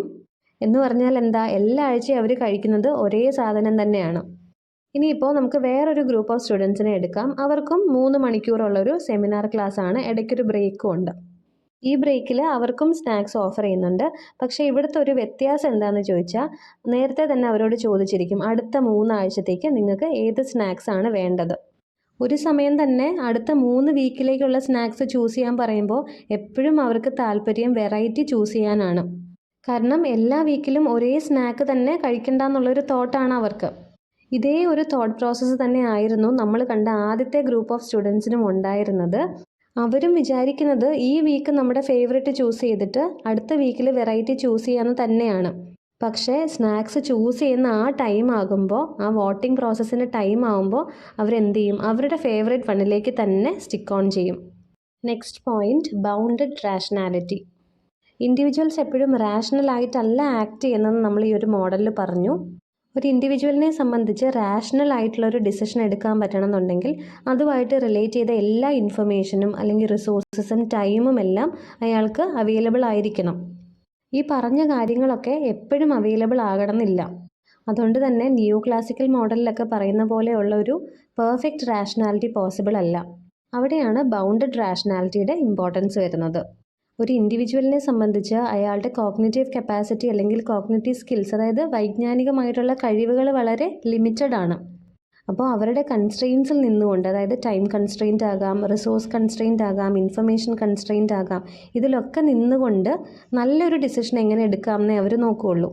എന്ന് പറഞ്ഞാൽ എന്താ, എല്ലാ ആഴ്ചയും അവർ കഴിക്കുന്നത് ഒരേ സാധനം തന്നെയാണ്. ഇനിയിപ്പോൾ നമുക്ക് വേറൊരു ഗ്രൂപ്പ് ഓഫ് സ്റ്റുഡൻസിനെ എടുക്കാം. അവർക്കും 3 മണിക്കൂറുള്ളൊരു സെമിനാർ ക്ലാസ് ആണ്. ഇടയ്ക്കൊരു ബ്രേക്കും ഉണ്ട്. ഈ ബ്രേക്കിൽ അവർക്കും സ്നാക്സ് ഓഫർ ചെയ്യുന്നുണ്ട്. പക്ഷേ ഇവിടുത്തെ ഒരു വ്യത്യാസം എന്താണെന്ന് ചോദിച്ചാൽ, നേരത്തെ തന്നെ അവരോട് ചോദിച്ചിരിക്കും അടുത്ത 3 ആഴ്ചത്തേക്ക് നിങ്ങൾക്ക് ഏത് സ്നാക്സ് ആണ് വേണ്ടത്. ഒരു സമയം തന്നെ അടുത്ത 3 വീക്കിലേക്കുള്ള സ്നാക്സ് ചൂസ് ചെയ്യാൻ പറയുമ്പോൾ എപ്പോഴും അവർക്ക് താല്പര്യം വെറൈറ്റി ചൂസ് ചെയ്യാനാണ്. കാരണം എല്ലാ വീക്കിലും ഒരേ സ്നാക്ക് തന്നെ കഴിക്കണ്ട എന്നുള്ളൊരു തോട്ടാണ് അവർക്ക്. ഇതേ ഒരു തോട്ട് പ്രോസസ്സ് തന്നെ ആയിരുന്നു നമ്മൾ കണ്ട ആദ്യത്തെ ഗ്രൂപ്പ് ഓഫ് സ്റ്റുഡൻസിനും ഉണ്ടായിരുന്നത്. അവരും വിചാരിക്കുന്നത് ഈ വീക്ക് നമ്മുടെ ഫേവറേറ്റ് ചൂസ് ചെയ്തിട്ട് അടുത്ത വീക്കിൽ വെറൈറ്റി ചൂസ് ചെയ്യാമെന്ന് തന്നെയാണ്. പക്ഷേ സ്നാക്സ് ചൂസ് ചെയ്യുന്ന ആ ടൈം ആകുമ്പോൾ, ആ വോട്ടിംഗ് പ്രോസസ്സിൻ്റെ ടൈം ആകുമ്പോൾ അവരെന്ത് ചെയ്യും, അവരുടെ ഫേവറേറ്റ് വണ്ണിലേക്ക് തന്നെ സ്റ്റിക്ക് ഓൺ ചെയ്യും. Next point, bounded rationality. Individuals എപ്പോഴും റാഷണലായിട്ടല്ല ആക്ട് ചെയ്യുന്നതെന്ന് നമ്മൾ ഈ ഒരു മോഡലിൽ പറഞ്ഞു. ഒരു ഇൻഡിവിജ്വലിനെ സംബന്ധിച്ച് റാഷണൽ ആയിട്ടുള്ളൊരു ഡിസിഷൻ എടുക്കാൻ പറ്റണമെന്നുണ്ടെങ്കിൽ അതുമായിട്ട് റിലേറ്റ് ചെയ്ത എല്ലാ ഇൻഫർമേഷനും അല്ലെങ്കിൽ റിസോഴ്സസും ടൈമും എല്ലാം അയാൾക്ക് അവൈലബിൾ ആയിരിക്കണം. ഈ പറഞ്ഞ കാര്യങ്ങളൊക്കെ എപ്പോഴും അവൈലബിൾ ആകണമെന്നില്ല. അതുകൊണ്ട് തന്നെ നിയോ ക്ലാസിക്കൽ മോഡലിലൊക്കെ പറയുന്ന പോലെയുള്ള ഒരു പെർഫെക്റ്റ് റാഷണാലിറ്റി പോസിബിൾ അല്ല. അവിടെയാണ് ബൗണ്ടഡ് റാഷണാലിറ്റിയുടെ ഇമ്പോർട്ടൻസ് വരുന്നത്. ഒരു ഇൻഡിവിജ്വലിനെ സംബന്ധിച്ച് അയാളുടെ കോഗ്നിറ്റീവ് കപ്പാസിറ്റി അല്ലെങ്കിൽ കോഗ്നിറ്റീവ് സ്കിൽസ്, അതായത് വൈജ്ഞാനികമായിട്ടുള്ള കഴിവുകൾ വളരെ ലിമിറ്റഡ് ആണ്. അപ്പോൾ അവരുടെ കൺസ്ട്രെയിൻസിൽ നിന്നുകൊണ്ട്, അതായത് ടൈം കൺസ്ട്രെയിൻ്റ് ആകാം, റിസോഴ്സ് കൺസ്ട്രെയിൻ്റ് ആകാം, ഇൻഫർമേഷൻ കൺസ്ട്രെയിൻ്റ് ആകാം, ഇതിലൊക്കെ നിന്നുകൊണ്ട് നല്ലൊരു ഡിസിഷൻ എങ്ങനെ എടുക്കാമെന്നേ അവർ നോക്കുകയുള്ളൂ.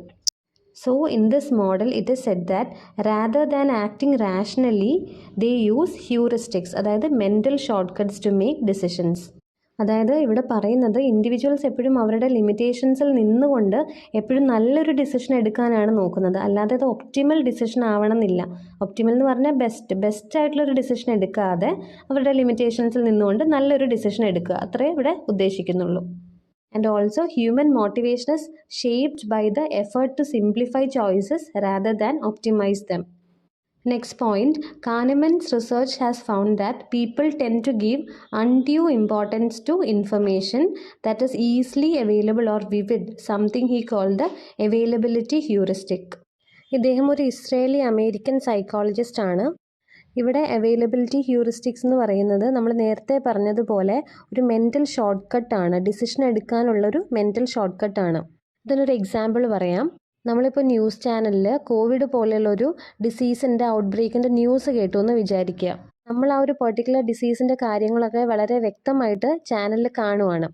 So in this model it is said that rather than acting rationally they use heuristics, അതായത് mental shortcuts to make decisions. അതായത് ഇവിടെ പറയുന്നത് ഇൻഡിവിജ്വൽസ് എപ്പോഴും അവരുടെ ലിമിറ്റേഷൻസിൽ നിന്നുകൊണ്ട് എപ്പോഴും നല്ലൊരു ഡിസിഷൻ എടുക്കാനാണ് നോക്കുന്നത്. അല്ലാതെ അത് ഒപ്റ്റിമൽ ഡിസിഷൻ ആവണമെന്നില്ല. ഒപ്റ്റിമൽ എന്ന് പറഞ്ഞാൽ ബെസ്റ്റ് ആയിട്ടുള്ളൊരു ഡിസിഷൻ എടുക്കാതെ അവരുടെ ലിമിറ്റേഷൻസിൽ നിന്നുകൊണ്ട് നല്ലൊരു ഡിസിഷൻ എടുക്കുക, അത്രേ ഇവിടെ ഉദ്ദേശിക്കുന്നുള്ളൂ. And also human motivation is shaped by the effort to simplify choices rather than optimize them. Next point, Kahneman's research has found that people tend to give undue importance to information that is easily available or vivid, something he called the availability heuristic. ഇദ്ദേഹം ഒരു ഇസ്രേലി അമേരിക്കൻ സൈക്കോളജിസ്റ്റ് ആണ്. ഇവിടെ അവൈലബിലിറ്റി ഹ്യൂറിസ്റ്റിക്സ് എന്ന് പറയുന്നത് നമ്മൾ നേരത്തെ പറഞ്ഞതുപോലെ ഒരു മെൻ്റൽ ഷോർട്ട് കട്ടാണ്, ഡിസിഷൻ എടുക്കാനുള്ളൊരു മെൻ്റൽ ഷോർട്ട് കട്ടാണ്. ഇതിനൊരു എക്സാമ്പിൾ പറയാം. നമ്മളിപ്പോൾ ന്യൂസ് ചാനലിൽ കോവിഡ് പോലെയുള്ളൊരു ഡിസീസിൻ്റെ ഔട്ട്ബ്രേക്കിൻ്റെ ന്യൂസ് കേട്ടു എന്ന് വിചാരിക്കുക. നമ്മൾ ആ ഒരു പെർട്ടിക്കുലർ ഡിസീസിൻ്റെ കാര്യങ്ങളൊക്കെ വളരെ വ്യക്തമായിട്ട് ചാനലിൽ കാണുവാണ്.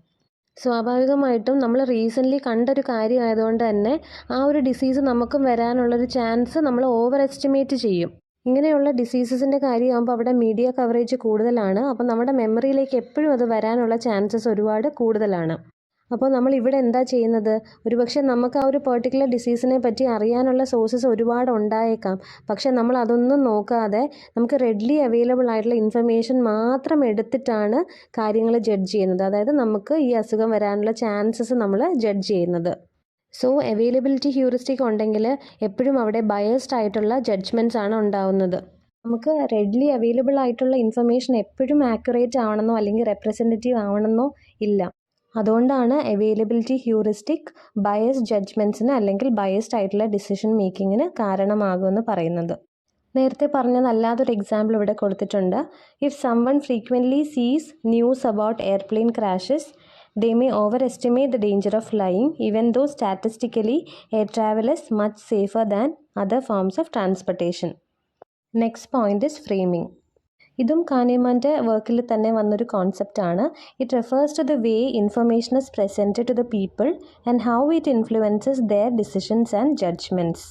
സ്വാഭാവികമായിട്ടും നമ്മൾ റീസെൻ്റ്ലി കണ്ടൊരു കാര്യമായതുകൊണ്ട് തന്നെ ആ ഒരു ഡിസീസ് നമുക്കും വരാനുള്ളൊരു ചാൻസ് നമ്മൾ ഓവർ എസ്റ്റിമേറ്റ് ചെയ്യും. ഇങ്ങനെയുള്ള ഡിസീസസിൻ്റെ കാര്യമാകുമ്പോൾ അവിടെ മീഡിയ കവറേജ് കൂടുതലാണ്. അപ്പോൾ നമ്മുടെ മെമ്മറിയിലേക്ക് എപ്പോഴും അത് വരാനുള്ള ചാൻസസ് ഒരുപാട് കൂടുതലാണ്. അപ്പോൾ നമ്മൾ ഇവിടെ എന്താ ചെയ്യുന്നത്, ഒരുപക്ഷെ നമുക്ക് ആ ഒരു പെർട്ടിക്കുലർ ഡിസീസിനെ പറ്റി അറിയാനുള്ള സോഴ്സസ് ഒരുപാട് ഉണ്ടായേക്കാം. പക്ഷേ നമ്മൾ അതൊന്നും നോക്കാതെ നമുക്ക് റെഡ്ലി അവൈലബിൾ ആയിട്ടുള്ള ഇൻഫർമേഷൻ മാത്രം എടുത്തിട്ടാണ് കാര്യങ്ങൾ ജഡ്ജ് ചെയ്യുന്നത്. അതായത് നമുക്ക് ഈ അസുഖം വരാനുള്ള ചാൻസസ് നമ്മൾ ജഡ്ജ് ചെയ്യുന്നത്. സോ അവൈലബിലിറ്റി ഹ്യൂറിസ്റ്റിക് ഉണ്ടെങ്കിൽ എപ്പോഴും അവിടെ ബയസ്ഡ് ആയിട്ടുള്ള ജഡ്ജ്മെൻറ്റ്സ് ആണ് ഉണ്ടാവുന്നത്. നമുക്ക് റെഡ്ലി അവൈലബിൾ ആയിട്ടുള്ള ഇൻഫർമേഷൻ എപ്പോഴും ആക്യുറേറ്റ് ആവണമെന്നോ അല്ലെങ്കിൽ റെപ്രസെൻറ്റേറ്റീവ് ആവണമെന്നോ ഇല്ല. അതുകൊണ്ടാണ് അവൈലബിലിറ്റി ഹ്യൂറിസ്റ്റിക് ബയസ്ഡ് ജഡ്ജ്മെൻറ്റ്സിന് അല്ലെങ്കിൽ ബയസ്ഡ് ആയിട്ടുള്ള ഡിസിഷൻ മേക്കിങ്ങിന് കാരണമാകുമെന്ന് പറയുന്നത്. നേരത്തെ പറഞ്ഞതല്ലാതൊരു എക്സാമ്പിൾ ഇവിടെ കൊടുത്തിട്ടുണ്ട്. ഇഫ് സംവൺ ഫ്രീക്വൻ്റ്ലി സീസ് news about airplane crashes, they may overestimate the danger of flying, even though statistically air travel is much safer than other forms of transportation. Next point is framing. ഇതും കാനിമാൻ്റെ വർക്കിൽ തന്നെ വന്നൊരു കോൺസെപ്റ്റാണ്. It refers to the way information is presented to the people and how it influences their decisions and judgements.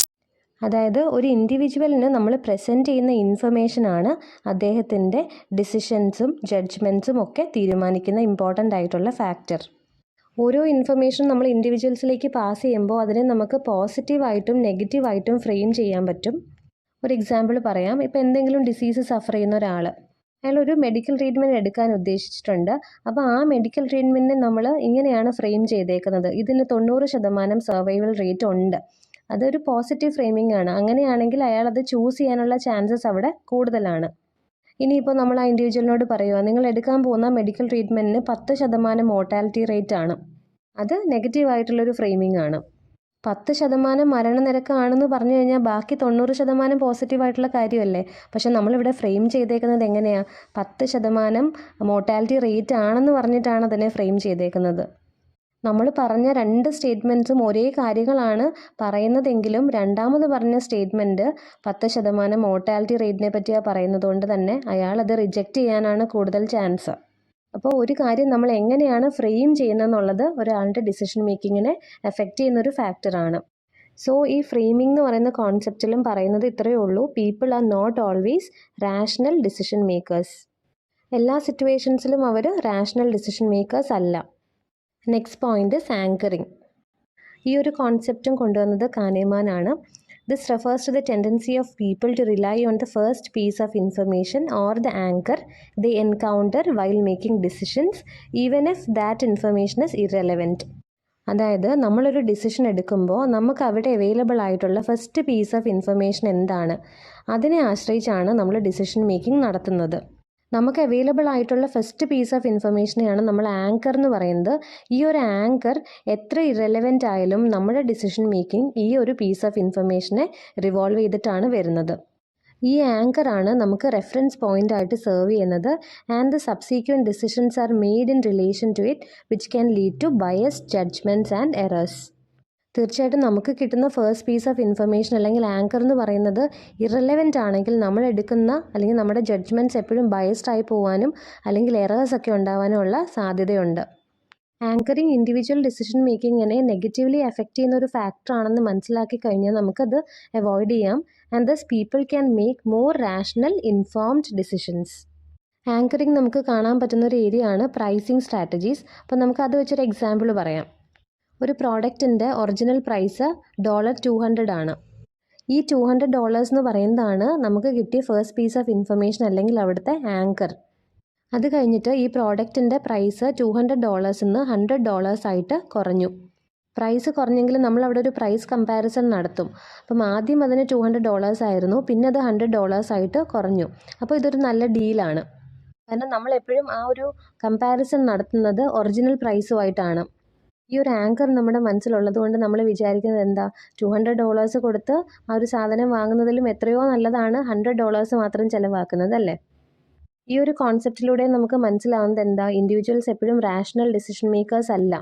അതായത് ഒരു ഇൻഡിവിജ്വലിന് നമ്മൾ പ്രസൻറ്റ് ചെയ്യുന്ന ഇൻഫർമേഷനാണ് അദ്ദേഹത്തിൻ്റെ ഡിസിഷൻസും ജഡ്ജ്മെൻറ്റ്സും ഒക്കെ തീരുമാനിക്കുന്ന ഇമ്പോർട്ടൻ്റ് ആയിട്ടുള്ള ഫാക്ടർ. ഓരോ ഇൻഫർമേഷൻ നമ്മൾ ഇൻഡിവിജ്വൽസിലേക്ക് പാസ് ചെയ്യുമ്പോൾ അതിനെ നമുക്ക് പോസിറ്റീവായിട്ടും നെഗറ്റീവായിട്ടും ഫ്രെയിം ചെയ്യാൻ പറ്റും. ഒരു എക്സാമ്പിൾ പറയാം. ഇപ്പോൾ എന്തെങ്കിലും ഡിസീസ് സഫർ ചെയ്യുന്ന ഒരാൾ, അയാളൊരു മെഡിക്കൽ ട്രീറ്റ്മെൻറ്റ് എടുക്കാൻ ഉദ്ദേശിച്ചിട്ടുണ്ട്. അപ്പോൾ ആ മെഡിക്കൽ ട്രീറ്റ്മെൻറ്റിനെ നമ്മൾ ഇങ്ങനെയാണ് ഫ്രെയിം ചെയ്തേക്കുന്നത്, ഇതിന് 90% സർവൈവൽ റേറ്റ് ഉണ്ട്. അതൊരു പോസിറ്റീവ് ഫ്രെയിമിംഗ് ആണ്. അങ്ങനെയാണെങ്കിൽ അയാൾ അത് ചൂസ് ചെയ്യാനുള്ള ചാൻസസ് അവിടെ കൂടുതലാണ്. ഇനിയിപ്പോൾ നമ്മൾ ആ ഇൻഡിവിജ്വലിനോട് പറയുക, നിങ്ങൾ എടുക്കാൻ പോകുന്ന മെഡിക്കൽ ട്രീറ്റ്മെൻറ്റിന് 10% മോർട്ടാലിറ്റി റേറ്റ് ആണ്. അത് നെഗറ്റീവായിട്ടുള്ളൊരു ഫ്രെയിമിംഗ് ആണ്. 10% മരണനിരക്കാണെന്ന് പറഞ്ഞു കഴിഞ്ഞാൽ ബാക്കി 90% പോസിറ്റീവായിട്ടുള്ള കാര്യമല്ലേ. പക്ഷെ നമ്മളിവിടെ ഫ്രെയിം ചെയ്തേക്കുന്നത് എങ്ങനെയാണ്, 10% മോർട്ടാലിറ്റി റേറ്റ് ആണെന്ന് പറഞ്ഞിട്ടാണ് അതിനെ ഫ്രെയിം ചെയ്തേക്കുന്നത്. നമ്മൾ പറഞ്ഞ 2 സ്റ്റേറ്റ്മെൻറ്റ്സും ഒരേ കാര്യങ്ങളാണ് പറയുന്നതെങ്കിലും രണ്ടാമത് പറഞ്ഞ സ്റ്റേറ്റ്മെൻറ്റ് 10% മോർട്ടാലിറ്റി റേറ്റിനെ പറ്റിയാണ് പറയുന്നത് കൊണ്ട് തന്നെ അയാൾ അത് റിജക്റ്റ് ചെയ്യാനാണ് കൂടുതൽ ചാൻസ്. അപ്പോൾ ഒരു കാര്യം നമ്മൾ എങ്ങനെയാണ് ഫ്രെയിം ചെയ്യുന്നതെന്നുള്ളത് ഒരാളുടെ ഡിസിഷൻ മേക്കിങ്ങിനെ എഫക്റ്റ് ചെയ്യുന്നൊരു ഫാക്ടറാണ്. സോ ഈ ഫ്രെയിമിംഗ് എന്ന് പറയുന്ന കോൺസെപ്റ്റിലും പറയുന്നത് ഇത്രയേ ഉള്ളൂ. People are not always rational decision makers. എല്ലാ സിറ്റുവേഷൻസിലും അവർ റാഷണൽ ഡിസിഷൻ മേക്കേഴ്സ് അല്ല. Next point is anchoring. ഈ ഒരു കോൺസെപ്റ്റും കൊണ്ടുവന്നത് കാനേമാനാണ്. This refers to the tendency of people to rely on the first piece of information or the anchor they encounter while making decisions, even if that information is irrelevant. അതായത് നമ്മളൊരു ഡിസിഷൻ എടുക്കുമ്പോൾ നമുക്ക് അവിടെ അവൈലബിൾ ആയിട്ടുള്ള ഫസ്റ്റ് പീസ് ഓഫ് ഇൻഫർമേഷൻ എന്താണ്, അതിനെ ആശ്രയിച്ചാണ് നമ്മൾ ഡിസിഷൻ മേക്കിംഗ് നടത്തുന്നത്. നമുക്ക് അവൈലബിൾ ആയിട്ടുള്ള ഫസ്റ്റ് പീസ് ഓഫ് ഇൻഫർമേഷനെയാണ് നമ്മൾ ആങ്കർ എന്ന് പറയുന്നത്. ഈ ഒരു ആങ്കർ എത്ര ഇറെലവൻ്റ് ആയാലും നമ്മുടെ ഡിസിഷൻ മേക്കിംഗ് ഈ ഒരു പീസ് ഓഫ് ഇൻഫർമേഷനെ റിവോൾവ് ചെയ്തിട്ടാണ് വരുന്നത്. ഈ ആങ്കറാണ് നമുക്ക് റെഫറൻസ് പോയിൻ്റ് ആയിട്ട് സെർവ് ചെയ്യുന്നത്. And the subsequent decisions are made in relation to it which can lead to biased judgements and errors. തീർച്ചയായിട്ടും നമുക്ക് കിട്ടുന്ന ഫസ്റ്റ് പീസ് ഓഫ് ഇൻഫർമേഷൻ അല്ലെങ്കിൽ ആങ്കർ എന്ന് പറയുന്നത് ഇറെലവൻ്റ് ആണെങ്കിൽ നമ്മൾ എടുക്കുന്ന അല്ലെങ്കിൽ നമ്മുടെ ജഡ്ജ്മെൻറ്റ്സ് എപ്പോഴും ബയസ്ഡ് ആയി പോകാനും അല്ലെങ്കിൽ എറേഴ്സ് ഒക്കെ ഉണ്ടാവാനും ഉള്ള സാധ്യതയുണ്ട്. ആങ്കറിങ് ഇൻഡിവിജ്വൽ ഡിസിഷൻ മേക്കിങ്ങിനെ നെഗറ്റീവ്ലി എഫക്റ്റ് ചെയ്യുന്ന ഒരു ഫാക്ടർ ആണെന്ന് മനസ്സിലാക്കി കഴിഞ്ഞാൽ നമുക്കത് അവോയ്ഡ് ചെയ്യാം. And thus people can make more rational informed decisions. Anchoring നമുക്ക് കാണാൻ പറ്റുന്ന ഒരു ഏരിയ ആണ് പ്രൈസിങ് സ്ട്രാറ്റജീസ്. അപ്പോൾ നമുക്ക് അത് വെച്ചൊരു എക്സാമ്പിൾ പറയാം. ഒരു പ്രോഡക്റ്റിൻ്റെ ഒറിജിനൽ പ്രൈസ് $200 ആണ്. ഈ $200 എന്ന് പറയുന്നതാണ് നമുക്ക് കിട്ടിയ ഫസ്റ്റ് പീസ് ഓഫ് ഇൻഫർമേഷൻ അല്ലെങ്കിൽ അവിടുത്തെ ആങ്കർ. അത് കഴിഞ്ഞിട്ട് ഈ പ്രോഡക്റ്റിൻ്റെ പ്രൈസ് $200 നിന്ന് $100 ആയിട്ട് കുറഞ്ഞു. പ്രൈസ് കുറഞ്ഞെങ്കിൽ നമ്മൾ അവിടെ ഒരു പ്രൈസ് കമ്പാരിസൺ നടത്തും. അപ്പം ആദ്യം അതിന് $200 ആയിരുന്നു, പിന്നെ അത് $100 ആയിട്ട് കുറഞ്ഞു. അപ്പോൾ ഇതൊരു നല്ല ഡീലാണ്. കാരണം നമ്മൾ എപ്പോഴും ആ ഒരു കമ്പാരിസൺ നടത്തുന്നത് ഒറിജിനൽ പ്രൈസുമായിട്ടാണ്. ഈ ഒരു ആങ്കർ നമ്മുടെ മനസ്സിലുള്ളത് കൊണ്ട് നമ്മൾ വിചാരിക്കുന്നത് എന്താ, $200 കൊടുത്ത് ആ ഒരു സാധനം വാങ്ങുന്നതിലും എത്രയോ നല്ലതാണ് $100 മാത്രം ചിലവാക്കുന്നത് അല്ലേ. ഈ ഒരു കോൺസെപ്റ്റിലൂടെ നമുക്ക് മനസ്സിലാവുന്നത് എന്താ, ഇൻഡിവിജ്വൽസ് എപ്പോഴും റാഷണൽ ഡിസിഷൻ മേക്കേഴ്സ് അല്ല.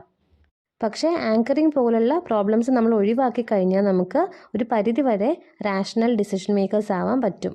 പക്ഷേ ആങ്കറിങ് പോലുള്ള പ്രോബ്ലംസ് നമ്മൾ ഒഴിവാക്കി കഴിഞ്ഞാൽ നമുക്ക് ഒരു പരിധി വരെ റാഷണൽ ഡിസിഷൻ മേക്കേഴ്സ് ആവാൻ പറ്റും.